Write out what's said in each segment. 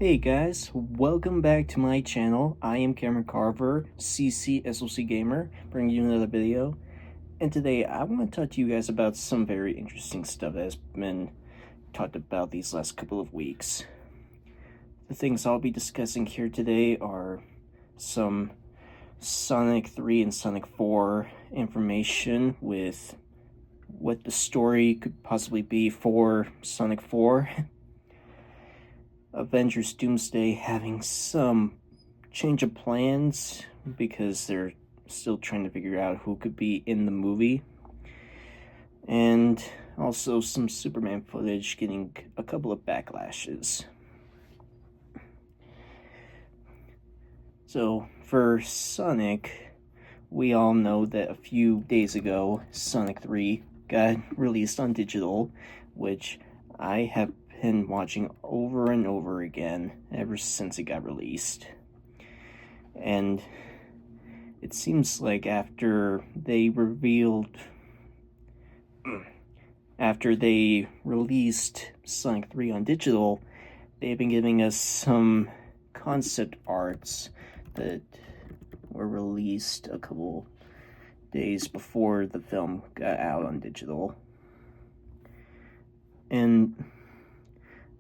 Hey guys, welcome back to my channel. I am Cameron Carver, CC SOC Gamer, bringing you another video. And today I want to talk to you guys about some very interesting stuff that has been talked about these last couple of weeks. The things I'll be discussing here today are some Sonic 3 and Sonic 4 information with what the story could possibly be for Sonic 4. Avengers Doomsday having some change of plans because they're still trying to figure out who could be in the movie. And also some Superman footage getting a couple of backlashes. So for Sonic, we all know that a few days ago, Sonic 3 got released on digital, which I have been watching over and over again ever since it got released. And it seems like after they released Sonic 3 on digital, they've been giving us some concept arts that were released a couple days before the film got out on digital. And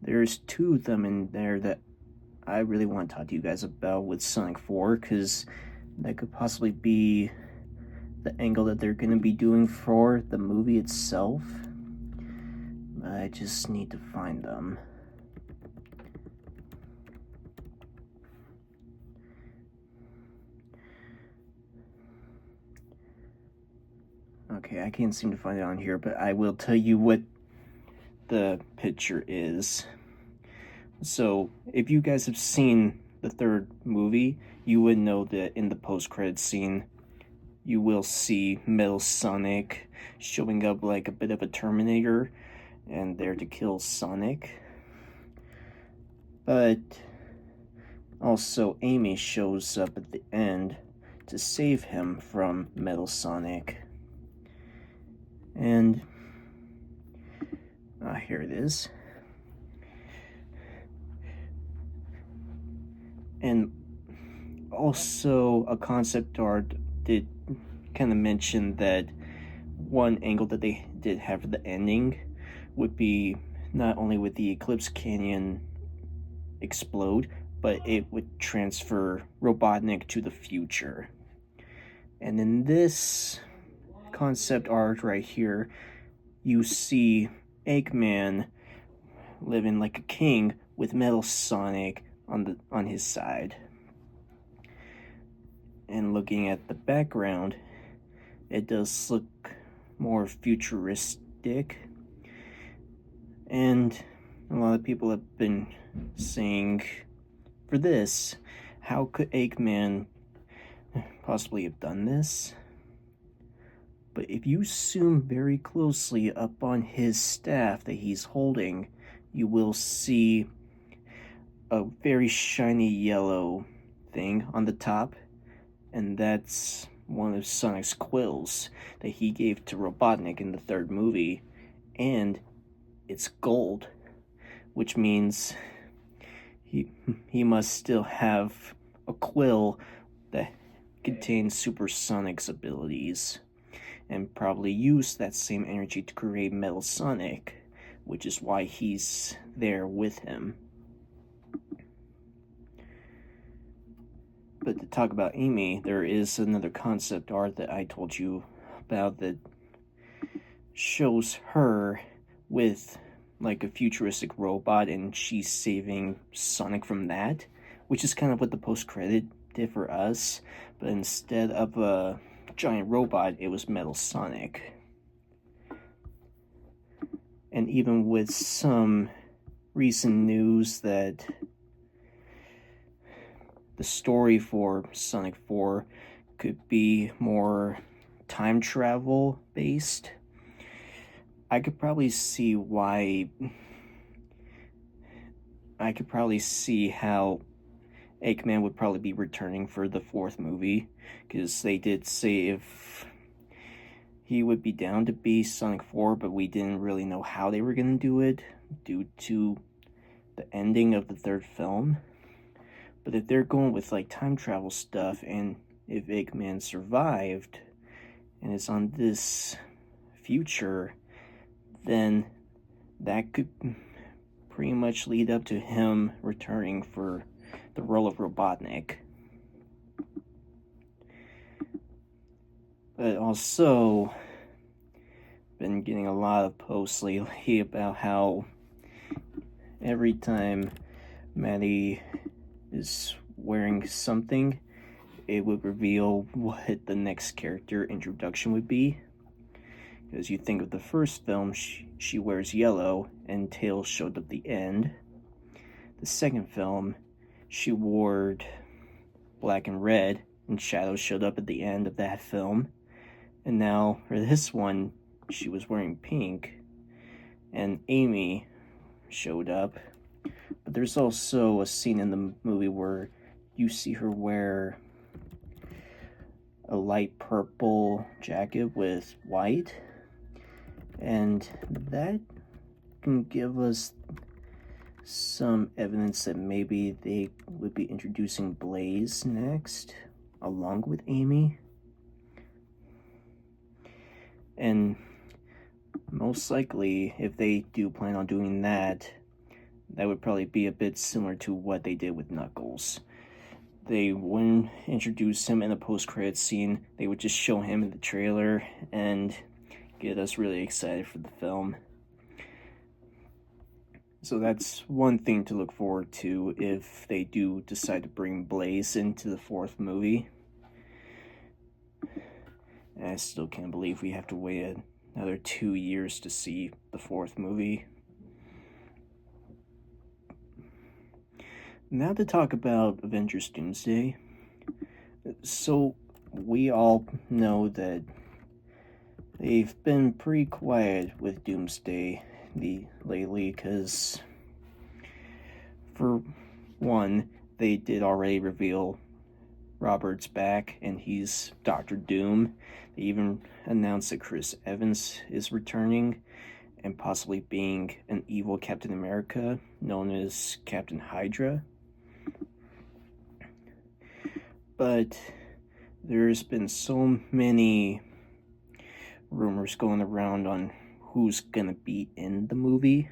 there's two of them in there that I really want to talk to you guys about with Sonic 4, because that could possibly be the angle that they're going to be doing for the movie itself. I just need to find them. Okay, I can't seem to find it on here, but I will tell you what the picture is. So, if you guys have seen the third movie, you would know that in the post-credits scene, you will see Metal Sonic showing up like a bit of a Terminator and there to kill Sonic. But also Amy shows up at the end to save him from Metal Sonic. And here it is. And also a concept art did kind of mention that one angle that they did have for the ending would be not only would the Eclipse Canyon explode, but it would transfer Robotnik to the future. And in this concept art right here, you see Eggman living like a king with Metal Sonic on his side. And looking at the background, it does look more futuristic. And a lot of people have been saying, for this, how could Eggman possibly have done this? But if you zoom very closely up on his staff that he's holding, you will see a very shiny yellow thing on the top, and that's one of Sonic's quills that he gave to Robotnik in the third movie, and it's gold, which means he must still have a quill that contains Super Sonic's abilities, and probably use that same energy to create Metal Sonic, which is why he's there with him. But to talk about Amy, there is another concept art that I told you about that shows her with like a futuristic robot, and she's saving Sonic from that, which is kind of what the post-credit did for us, but instead of a giant robot, it was Metal Sonic. And even with some recent news that the story for Sonic 4 could be more time travel based, I could probably see how Eggman would probably be returning for the fourth movie, because they did say if he would be down to be Sonic 4, but we didn't really know how they were going to do it due to the ending of the third film. But if they're going with like time travel stuff, and if Eggman survived and is on this future, then that could pretty much lead up to him returning for the role of Robotnik. But also, been getting a lot of posts lately about how every time Maddie is wearing something, it would reveal what the next character introduction would be. Because you think of the first film, she wears yellow, and Tails showed up at the end. The second film, she wore black and red, and Shadow showed up at the end of that film. And now, for this one, she was wearing pink, and Amy showed up. But there's also a scene in the movie where you see her wear a light purple jacket with white, and that can give us some evidence that maybe they would be introducing Blaze next, along with Amy. And most likely, if they do plan on doing that, that would probably be a bit similar to what they did with Knuckles. They wouldn't introduce him in a post-credits scene, they would just show him in the trailer and get us really excited for the film. So that's one thing to look forward to if they do decide to bring Blaze into the fourth movie. And I still can't believe we have to wait another 2 years to see the fourth movie. Now to talk about Avengers Doomsday. So we all know that they've been pretty quiet with Doomsday lately, because for one, they did already reveal Robert's back and he's Dr. Doom. They even announced that Chris Evans is returning and possibly being an evil Captain America known as Captain Hydra. But there's been so many rumors going around on who's gonna be in the movie,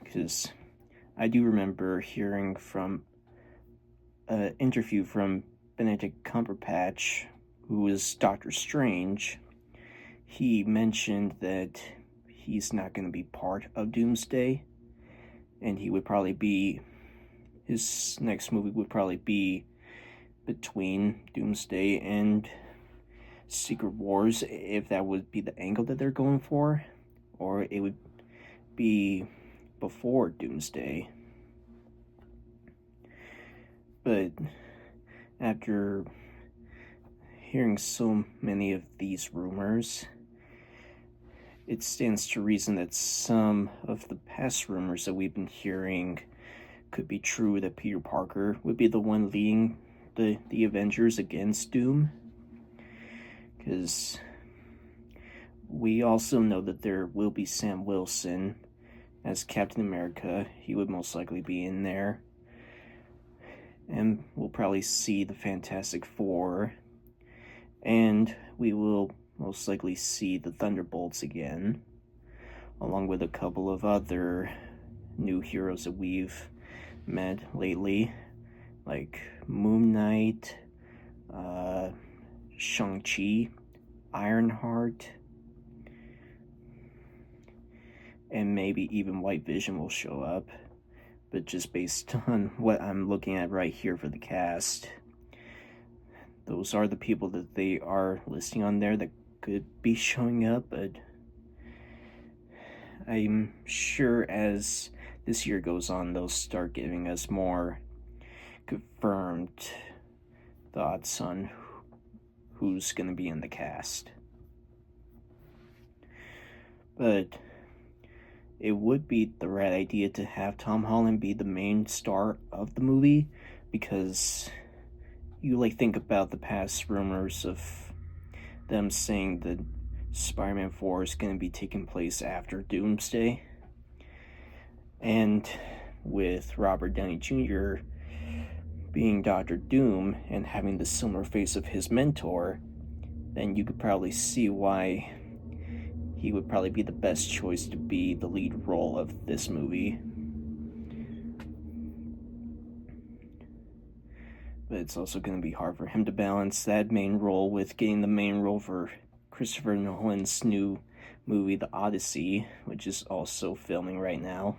because I do remember hearing from an interview from Benedict Cumberbatch, who is Doctor Strange. He mentioned that he's not going to be part of Doomsday, and he would probably be, his next movie would probably be between Doomsday and Secret Wars, if that would be the angle that they're going for, or it would be before Doomsday. But after hearing so many of these rumors, it stands to reason that some of the past rumors that we've been hearing could be true, that Peter Parker would be the one leading the Avengers against Doom. Because we also know that there will be Sam Wilson as Captain America. He would most likely be in there. And we'll probably see the Fantastic Four. And we will most likely see the Thunderbolts again, along with a couple of other new heroes that we've met lately, like Moon Knight, Shang-Chi, Ironheart, and maybe even White Vision will show up. But just based on what I'm looking at right here for the cast, those are the people that they are listing on there that could be showing up. But I'm sure as this year goes on, they'll start giving us more confirmed thoughts on who's going to be in the cast. But it would be the right idea to have Tom Holland be the main star of the movie, because you think about the past rumors of them saying that Spider-Man 4 is going to be taking place after Doomsday. And with Robert Downey Jr. being Doctor Doom and having the similar face of his mentor, then you could probably see why he would probably be the best choice to be the lead role of this movie. But it's also going to be hard for him to balance that main role with getting the main role for Christopher Nolan's new movie, The Odyssey, which is also filming right now.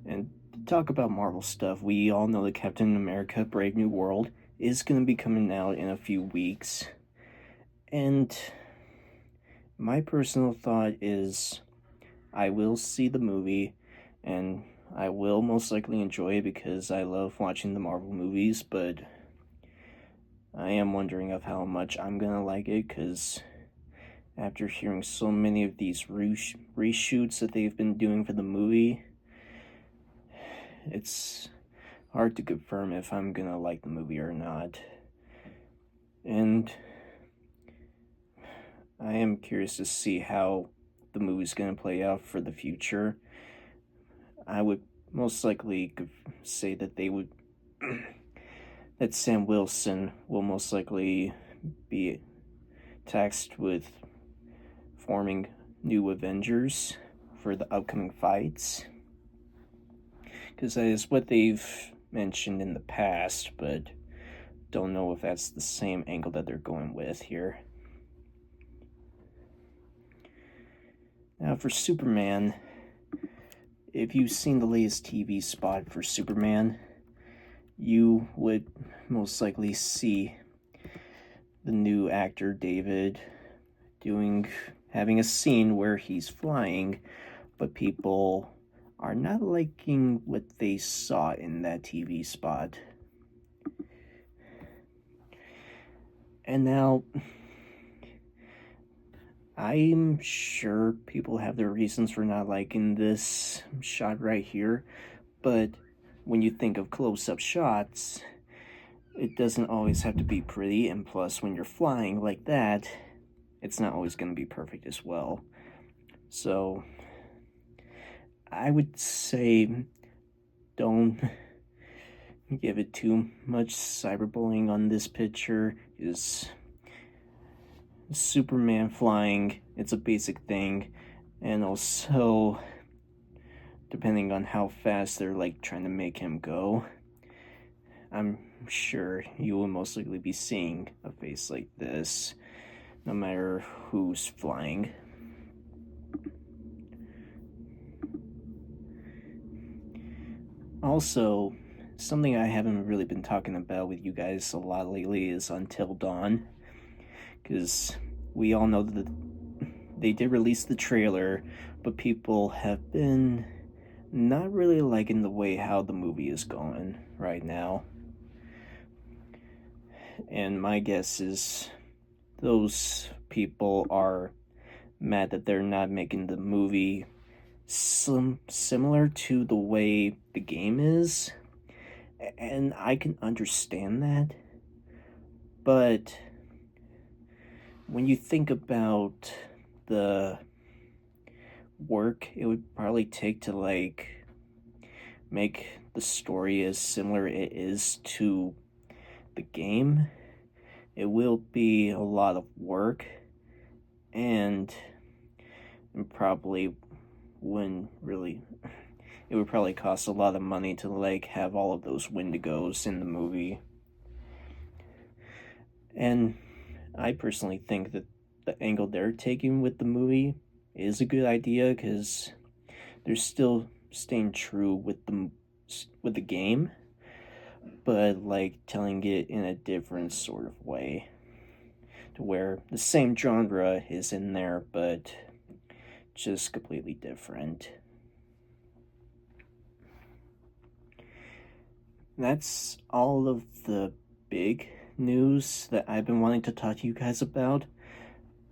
And to talk about Marvel stuff, we all know that Captain America Brave New World is going to be coming out in a few weeks. And my personal thought is I will see the movie, and I will most likely enjoy it because I love watching the Marvel movies, but I am wondering of how much I'm gonna like it, because after hearing so many of these reshoots that they've been doing for the movie, it's hard to confirm if I'm gonna like the movie or not. And I am curious to see how the movie's gonna play out for the future. I would most likely say that that Sam Wilson will most likely be tasked with forming new Avengers for the upcoming fights, because that is what they've mentioned in the past, but don't know if that's the same angle that they're going with here. Now for Superman, if you've seen the latest TV spot for Superman, you would most likely see the new actor David having a scene where he's flying, but people are not liking what they saw in that TV spot. And now, I'm sure people have their reasons for not liking this shot right here, but when you think of close-up shots, it doesn't always have to be pretty, and plus when you're flying like that, it's not always going to be perfect as well. So I would say don't give it too much cyberbullying on this picture. Is Superman flying, it's a basic thing, and also depending on how fast they're trying to make him go, I'm sure you will most likely be seeing a face like this no matter who's flying. Also, something I haven't really been talking about with you guys a lot lately is Until Dawn, because we all know that they did release the trailer, but people have been not really liking the way how the movie is going right now. And my guess is those people are mad that they're not making the movie similar to the way the game is. And I can understand that. But when you think about the work it would probably take to make the story as similar it is to the game, it will be a lot of work, and it probably wouldn't really, it would probably cost a lot of money to have all of those Wendigos in the movie. And I personally think that the angle they're taking with the movie is a good idea, because they're still staying true with the game, but telling it in a different sort of way, to where the same genre is in there, but just completely different. That's all of the big news that I've been wanting to talk to you guys about.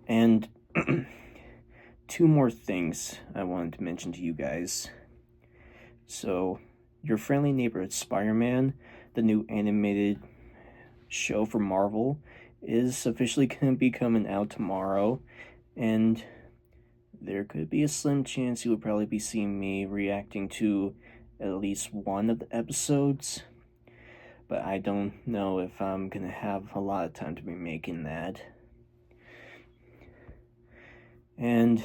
And two more things I wanted to mention to you guys. So, Your Friendly Neighborhood Spider-Man, the new animated show from Marvel, is officially going to be coming out tomorrow, and there could be a slim chance you would probably be seeing me reacting to at least one of the episodes, but I don't know if I'm gonna have a lot of time to be making that. And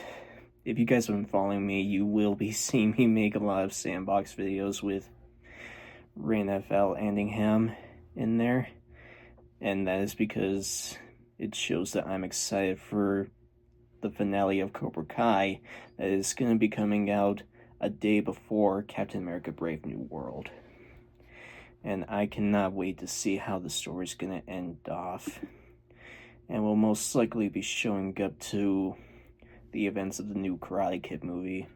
if you guys have been following me, you will be seeing me make a lot of sandbox videos with Rainfell Andingham in there, and that is because it shows that I'm excited for the finale of Cobra Kai that is going to be coming out a day before Captain America Brave New World. And I cannot wait to see how the story's going to end off. And will most likely be showing up to the events of the new Karate Kid movie.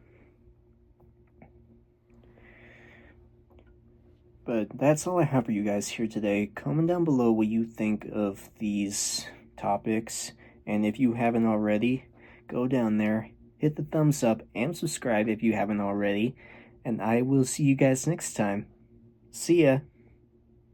But that's all I have for you guys here today. Comment down below what you think of these topics. And if you haven't already, go down there, hit the thumbs up, and subscribe if you haven't already. And I will see you guys next time. See ya!